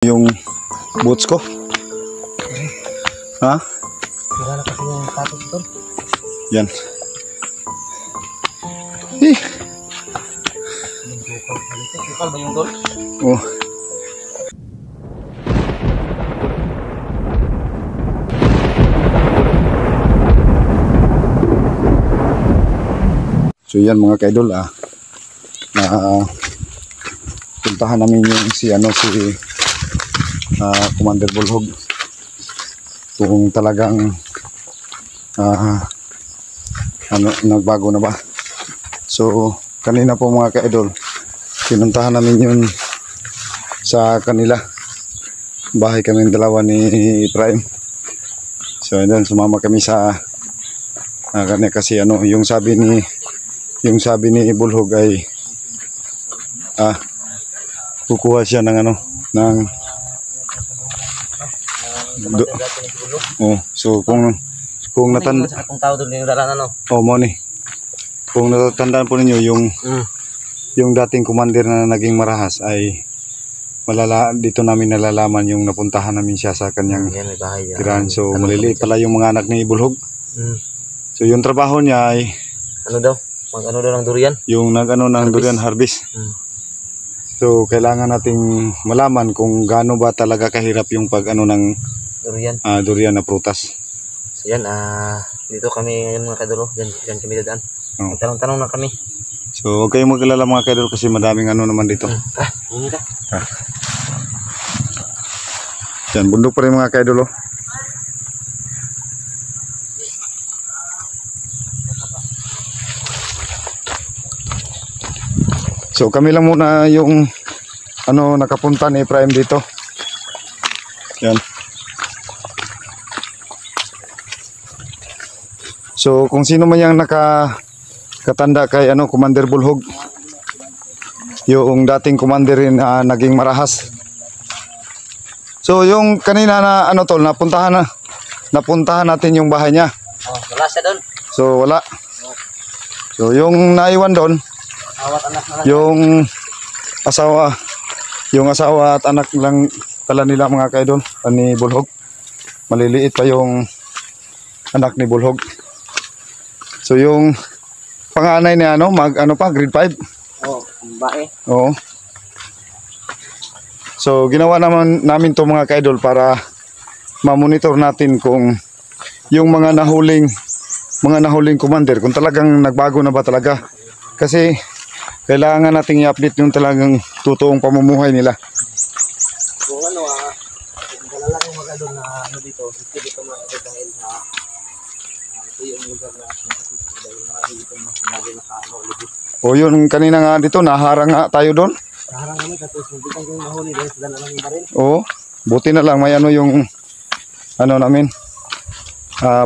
Yung boots ko. Ha? Wala na kasi yung tapos ito. Yan. Eh. Bukal ba yung dol? Oh. So yan mga kaidol puntahan namin yung si Commander Bulhog kung talagang nagbago na ba. So kanina po mga kaidol pinuntahan namin yun sa kanila, bahay kami dalawa ni Ibrahim. So then sumama kami sa kanya kasi yung sabi ni Bulhog ay kukuha siya ng so kung natandaan mo ni, kung natatandaan po ninyo yung dating commander na naging marahas ay dito namin nalalaman yung napuntahan namin siya sa kanyang tirahan. So maliliit pala yung mga anak ni Bulhog. So yung trabaho niya ay mag-ano daw ng durian? Yung ng durian harvest. So kailangan nating malaman kung gaano ba talaga kahirap yung ng durian na prutas. So yan, dito kami ngayon mga kadolo, dyan kami dadaan. Tanong-tanong na kami. So huwag kayong mag-alala mga kadolo kasi madaming naman dito. Yan, bundok pa rin mga kadolo. So kami lang muna yung nakapunta ni Prime dito. Yan. So kung sino man yung nakatanda kay Commander Bulhog, yung dating commander rin naging marahas. So yung kanina na napuntahan natin yung bahay niya. Wala siya doon. So wala. So yung naiwan doon, yung asawa at anak lang pala nila mga kaidol ni Bulhog. Maliliit pa yung anak ni Bulhog. So yung panganay niya grade 5. Bae. Oo. So ginawa namin to mga kaidol para ma-monitor natin kung yung mga nahuling commander kung talagang nagbago na ba talaga. Kasi kailangan nating i-update yung talagang totoong pamumuhay nila. Kung malalaki mag-adol na dito mga dahil ito yung lugar na dahil marami dito mas bagay na O yun kanina nga dito naharang nga tayo doon. Naharang kami tapos hindi kang mahuli dahil sa dalang yung baril. Oo, buti na lang may yung namin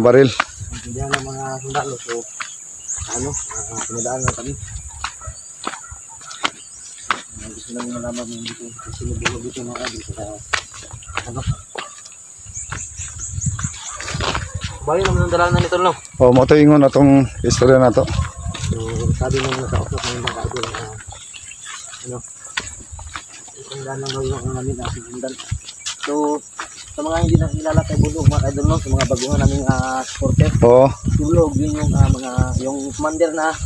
baril. Hindi ang mga sundalo so pinadaan na kami. Gusto namin malaman yung dito sinubulog dito mga dito bayo naman ang dalanan nito no? O mo ito ingon atong istorya na to. So sabi nung nakausap ng mga kaidol isang daan lang yung namin sinundan. So sa mga hindi na kilala kay Bulhog mga kaidol no, sa mga baguhan naming supporter. Si Bulhog yun yung commander na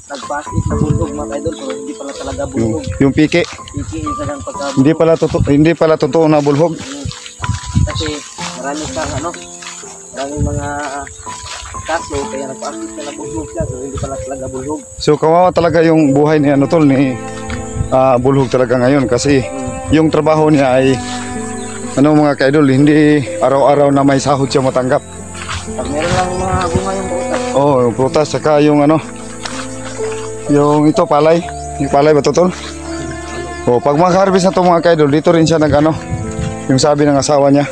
nagpasit na Bulhog mga kaidol pero hindi pala talaga Bulhog. Yung Piki yung talagang pagka hindi pala totoo na Bulhog. Kasi maraming mga kaso kaya nagpasit siya na Bulhog siya so hindi pala talaga Bulhog. So kawawa talaga yung buhay ni ni Bulhog talaga ngayon kasi yung trabaho niya ay mga kaidol hindi araw-araw na may sahod siya matanggap. Pag meron lang mga bunga yung prutas. Yung prutas saka yung yung ito palay. Yung palay ba totol? Pag maka-harvest na to mga kaidol, dito rin siya yung sabi ng asawa niya.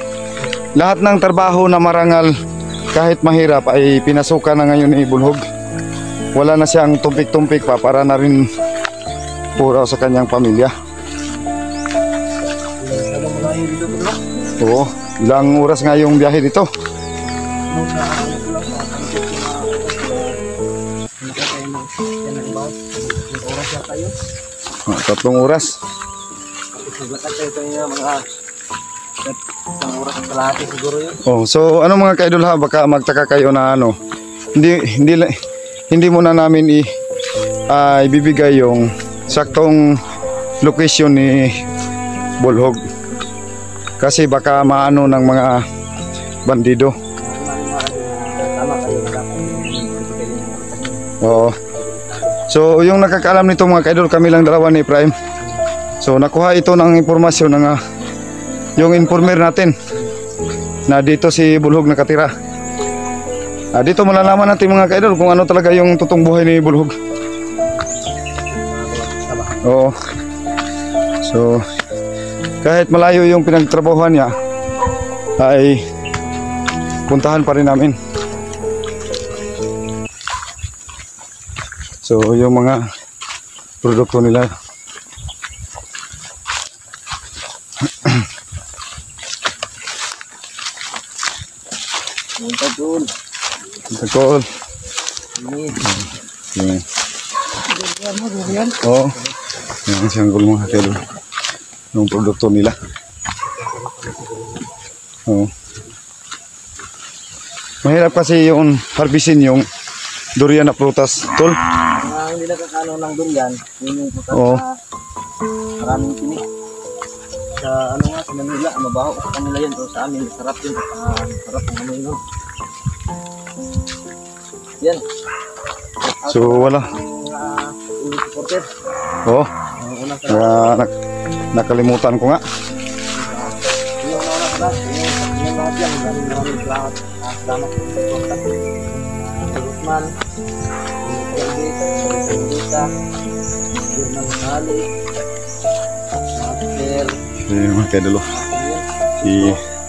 Lahat ng trabaho na marangal kahit mahirap ay pinasukan na ngayon ni Bulhog. Wala na siyang tumpik-tumpik pa para na rin puraw sa kanyang pamilya. Ilang oras nga yung biyahe dito? 3 oras yata yun. 3 oras. Naglakad tayo kanina mga isang oras at kalahati siguro yun. Oh, so ano mga ka-idol ha, baka magtaka kayo na ano, hindi muna namin ibibigay yung saktong location ni Bulhog kasi baka maano ng mga bandido. Tama kayo. Oo. So yung nakakaalam nito mga ka-idol, kami lang dalawa ni Prime. So nakuha ito ng impormasyon ng yung informer natin na dito si Bulhog nakatira. Dito malalaman natin mga ka-idol kung ano talaga yung totoong buhay ni Bulhog. Oo. So kahit malayo yung pinagtrabahuhan niya ay puntahan pa rin namin. So yung mga produkto nila. Tagol. Tagol. Yan. Oo. Yan siyang gulong mga ka-idol. Yung produkto nila. Oo. Mahirap kasi yung harbisin yung durian na prutas, tol. Hindi nakakano ng durian, yun yung prutas na maraming tinik. Sa ano nga, sa Manila, mabaho sa kanila yun. So sa amin, sarap yun. Sarap ang ano yun. Yan. So wala. Mga supporter. Oo. Nakalimutan ko nga. Yung mga mga yan, maraming salamat. Salamat po sa kontak. Guzman, Elvita, German Sali, Master. Mga ka-idol.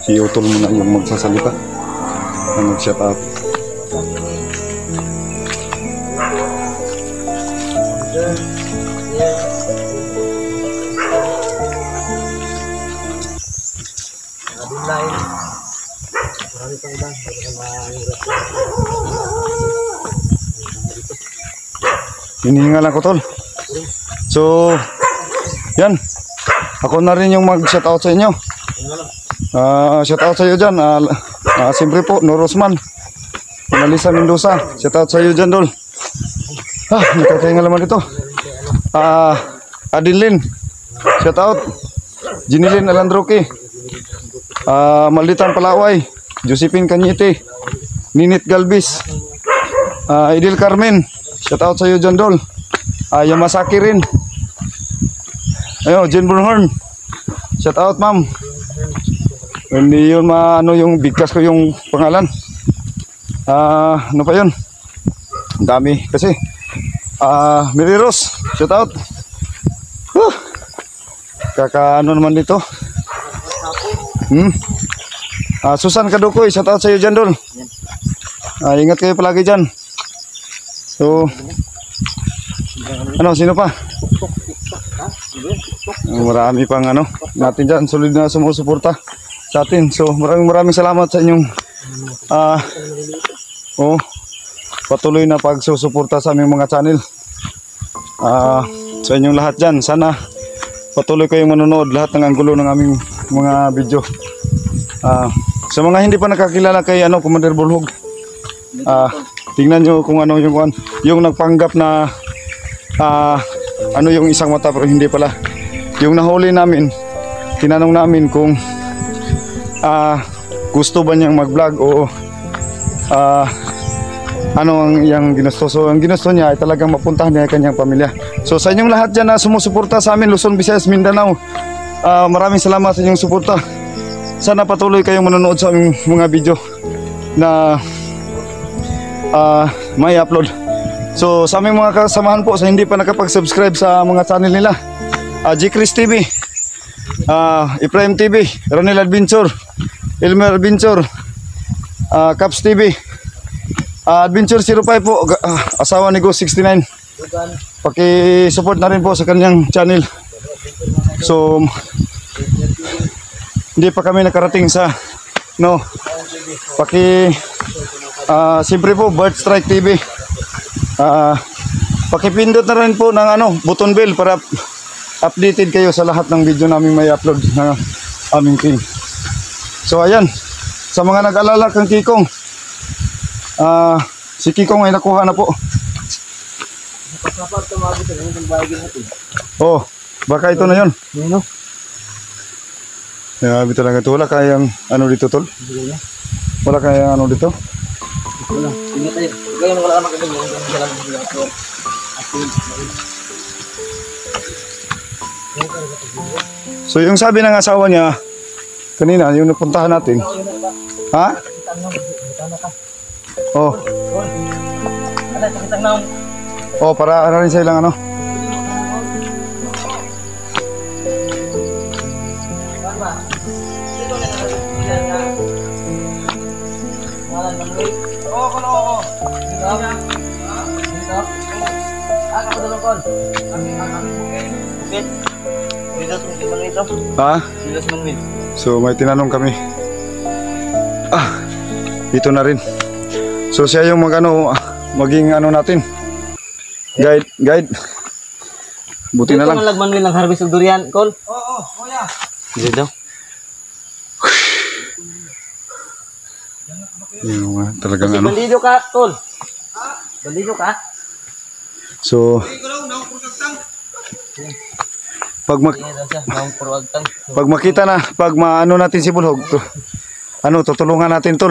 Si Utol muna yung magsasalita. Ang mag-shout out. Hinihinga lang ko, tol. So yan, ako na rin yung mag-shout out sa inyo. Shout out sa iyo dyan. Siyempre po, Norosman Analisa Mendoza, shout out sa iyo dyan, Dol. Nakakahinga naman dito. Adilin, shout out. Jinilin Alandroque, Malditan Palaway, Josephine Cañete, Ninit Galvis, Idil Carmen, shout out sa iyo dyan, Dol. Yamasaki rin. Ayo, Jen Burnhorn, shout out, ma'am. Hindi yun maano yung bigkas ko yung pangalan. Ano pa yun? Ang dami kasi. Mary Rose, shout out. Kakaano naman dito. Susan Kadukoy, shout out sa iyo dyan, Dol. Ingat kayo palagi dyan. So ano, sino pa? Marami pang ano natin dyan, solid na sumusuporta sa atin. So maraming salamat sa inyong patuloy na pagsusuporta sa aming mga channel. Sa inyong lahat dyan, sana patuloy kayong manonood lahat ng anggulo ng aming mga video. Sa mga hindi pa nakakilala kay Commander Bulhog, tingnan nyo kung ano yung nagpanggap na yung isang mata pero hindi pala. Yung nahuli namin, tinanong namin kung gusto ba niyang mag-vlog o ano ang iyang ginusto. So ang ginusto niya ay talagang mapuntahan niya ang kanyang pamilya. So sa inyong lahat dyan na sumusuporta sa amin, Luzon, Visayas, Mindanao, maraming salamat sa inyong suporta. Sana patuloy kayong manonood sa aming mga video na may upload. So sa aming mga kasamahan po sa hindi pa nakapag-subscribe sa mga channel nila, G-Chris TV, Ibrahim TV, Ronel Adventure, Elmer Adventure, Caps TV, Adventure 05 po, asawa ni Go 69. Paki-support na rin po sa kanyang channel. So hindi pa kami nakarating sa siyempre po Bird Strike TV. Pakipindot na rin po ng button bell para updated kayo sa lahat ng video namin may upload na aming team. So ayan, sa mga nag-alala kang Kikong, si Kikong ay nakuha na po. Oh, baka ito na yun. Grabe talaga ito. Wala kayang ano dito, tol? Wala kayang ano dito? So yung sabi ng asawa niya kanina, yung napuntahan natin. Ha? Oh. Oh, para ano rin sa ilang ano? Ha? So may tinanong kami. Ito na rin. So siya yung maging ano natin. Guide. Buti na lang. Ito nalagman lang harvest ng durian, Col. Oo, kuya. Dito. Yung talagang ano. Bandido ka, Col. Bandido ka. So pag makita na, pag maano natin si Bulhog, tutulungan natin, tol.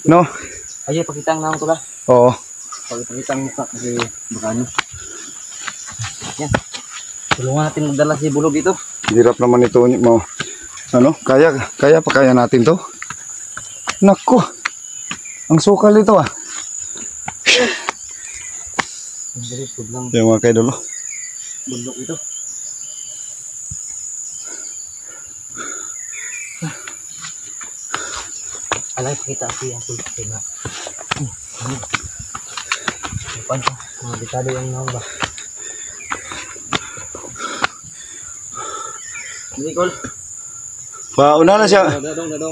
No? Ayo pakitang naong tula. Oo. Pagpakitang mukha kasi baka ano. Yan. Tulungan natin magdala si Bulhog dito. Hirap naman ito mo. Ano? Kaya pa kaya natin to? Nako. Ang sukal ito ah. Yung mga kaidolo. Bundok ito. Alay, pakita siya ang kulay na. Ipan ko, mga dekado yung naong ba? Hindi, Col. Pauna na siya.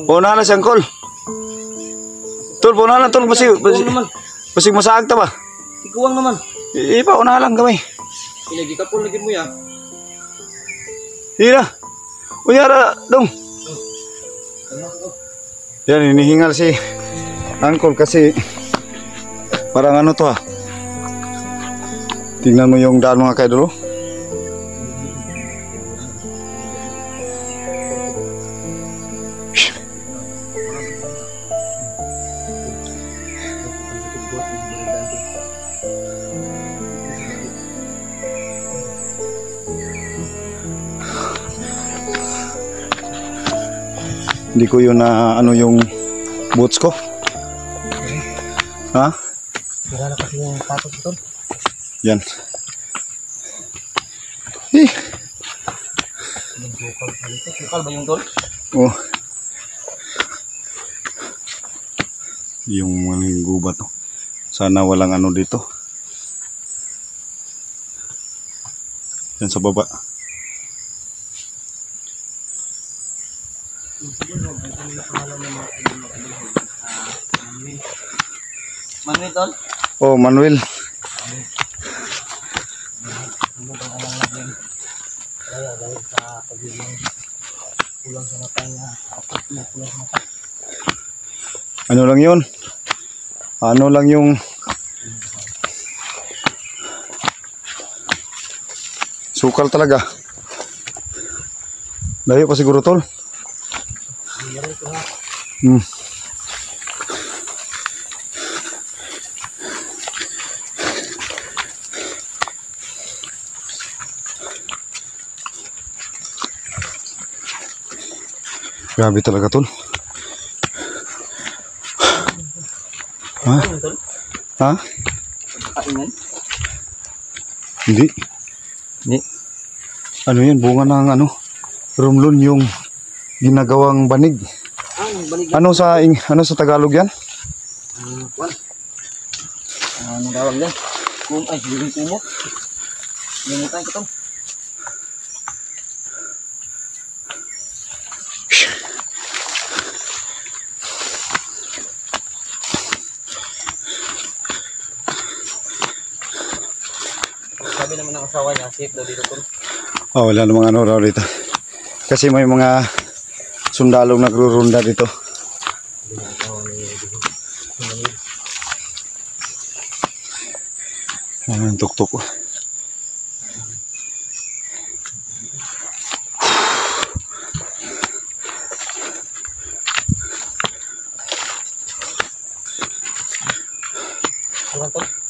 Pauna na siyang Col. Tol, pauna na, Tol. Basig masaag ta ba? Tikuwang naman. Ipauna lang kami. Pinagikapon lagi mo ya. Hira. Uyara, dong. Yan, hinihingal si Uncle kasi parang ano to ah. Tingnan mo yung daan mga kaidolo. Hindi ko yun na ano yung boots ko. Ha? Wala na kasi yung tapos ito. Yan. Bukal ba yung tol? Oh. Yung maling gubat. Sana walang ano dito. Yan sa baba. Manuel tol? Oh, Manuel. Dahil sa pagiging kulang sa mata niya. Kulang sa mata. Ano lang yun? Ano lang yung sukal talaga. Layo pa siguro, tol. Grabe talaga, tol. Ha? Ha? Kainan? Hindi. Hindi. Ano yan? Bunga ng ano? Rumlon yung ginagawang banig. Banig. Ano sa Tagalog yan? Kwan. Anong tawag yan? Ay, yung kumot. Limutan ko ito. Sabi naman ng asawa niya, safe daw dito tol. Oh, wala namang ano raw dito. Kasi may mga sundalong nagrurunda dito. Ang tuktok.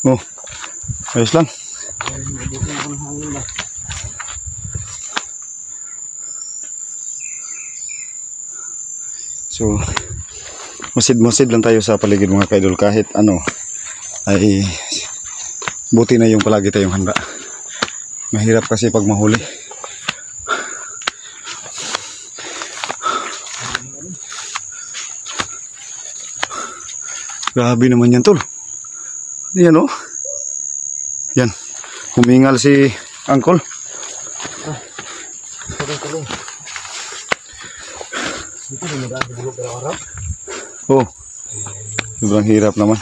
Oh, ayos lang. So, musid-musid lang tayo sa paligid mga kaidol, kahit ano ay buti na yung palagi tayong handa. Mahirap kasi pag mahuli. Grabe naman yan, tol. Yan oh. Yan. Humingal si Uncle. Oh. Sobrang hirap naman.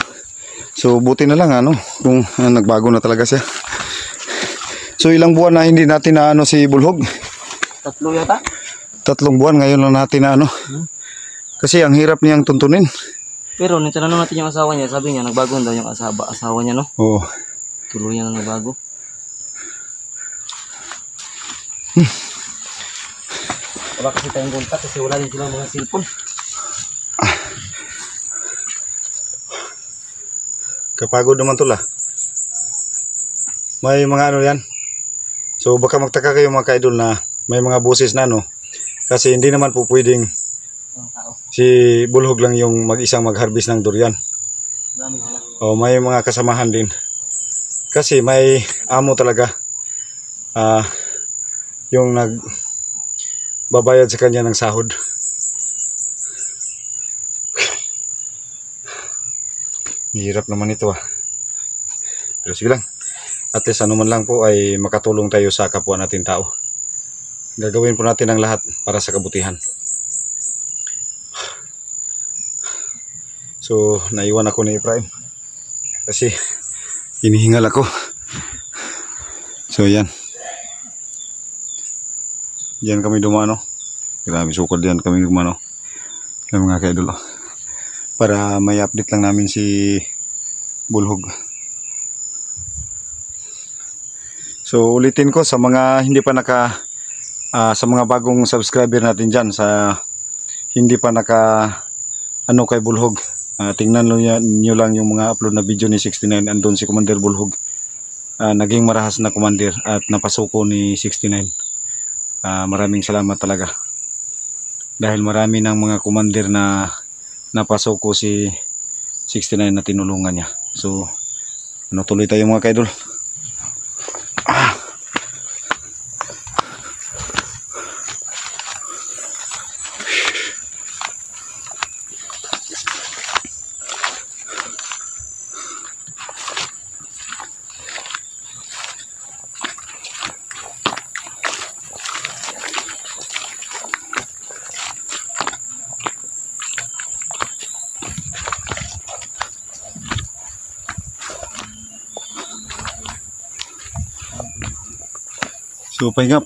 So buti na lang ano kung nagbago na talaga siya. So ilang buwan na hindi natin na ano si Bulhog? 3 yata. 3 buwan ngayon lang natin na ano. Kasi ang hirap niyang tuntunin. Pero nung tinanong natin yung asawa niya, sabi niya nagbago daw yung asawa niya, no? Oo. Tuluyan na nagbago. Wala kasi tayong kontak kasi wala din silang mga cellphone. Kapagod naman tula. May mga ano yan. So baka magtaka kayo mga kaidol na may mga boses na no. Kasi hindi naman po pwedeng si Bulhog lang yung mag-isang mag-harvest ng durian. O may mga kasamahan din. Kasi may amo talaga. Yung nagbabayad sa kanya ng sahod. Hirap naman ito Pero sige lang. At least ano man lang po ay makatulong tayo sa kapwa natin tao. Gagawin po natin ang lahat para sa kabutihan. So naiwan ako ni Efraim. Kasi hinihingal ako. So yan. Diyan kami dumano. Grabe sukod diyan kami dumano. Yung mga kaidol. Para may update lang namin si Bulhog. So ulitin ko sa mga hindi pa sa mga bagong subscriber natin dyan, sa hindi pa ano kay Bulhog, tingnan nyo lang yung mga upload na video ni 69. Andun si Commander Bulhog, naging marahas na commander at napasuko ni 69. Maraming salamat talaga dahil marami ng mga commander na napasuko si 69 na tinulungan niya. So tuloy tayo mga kaidol. So pahinga.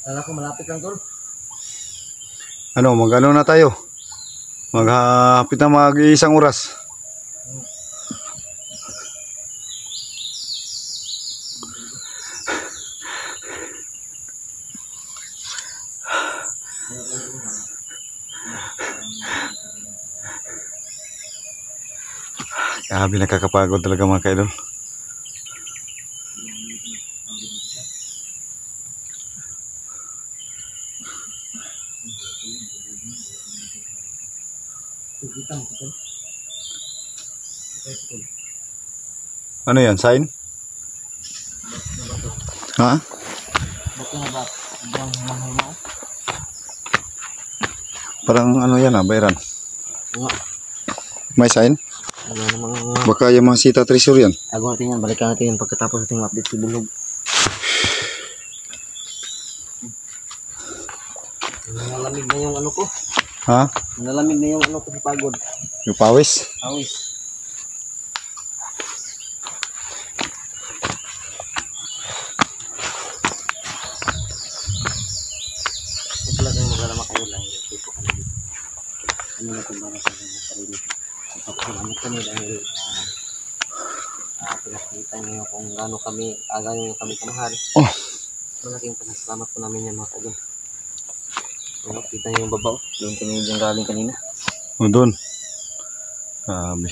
Kala ko malapit lang, tol. Ano, mag-ano na tayo? Maghapit na mag-isang oras. Grabe, nakakapagod talaga mga kaidol. Ano yan, sign? Ha? Parang ano yan bayaran. May sign? Baka yung mga sita treasure yan. Tago natin yan, balikan natin yan pagkatapos natin update si Bulhog. Nalamig na yung ano ko. Ha? Nalamig na yung ano ko sa pagod. Yung pawis? Pawis. kami na kumbara sa mga sarili. Salamat kami dahil pinakita niyo kung gaano kami kamahal. Oh. Malaking pasasalamat po namin yan mga kaibigan. Kita niyo yung babaw. Doon kami yung galing kanina. O doon. Sabi.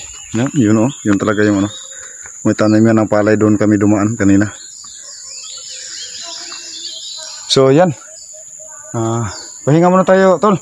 Yun o. Yun talaga yung ano. May tanim yan ng palay, doon kami dumaan kanina. So yan. Pahinga muna tayo, tol.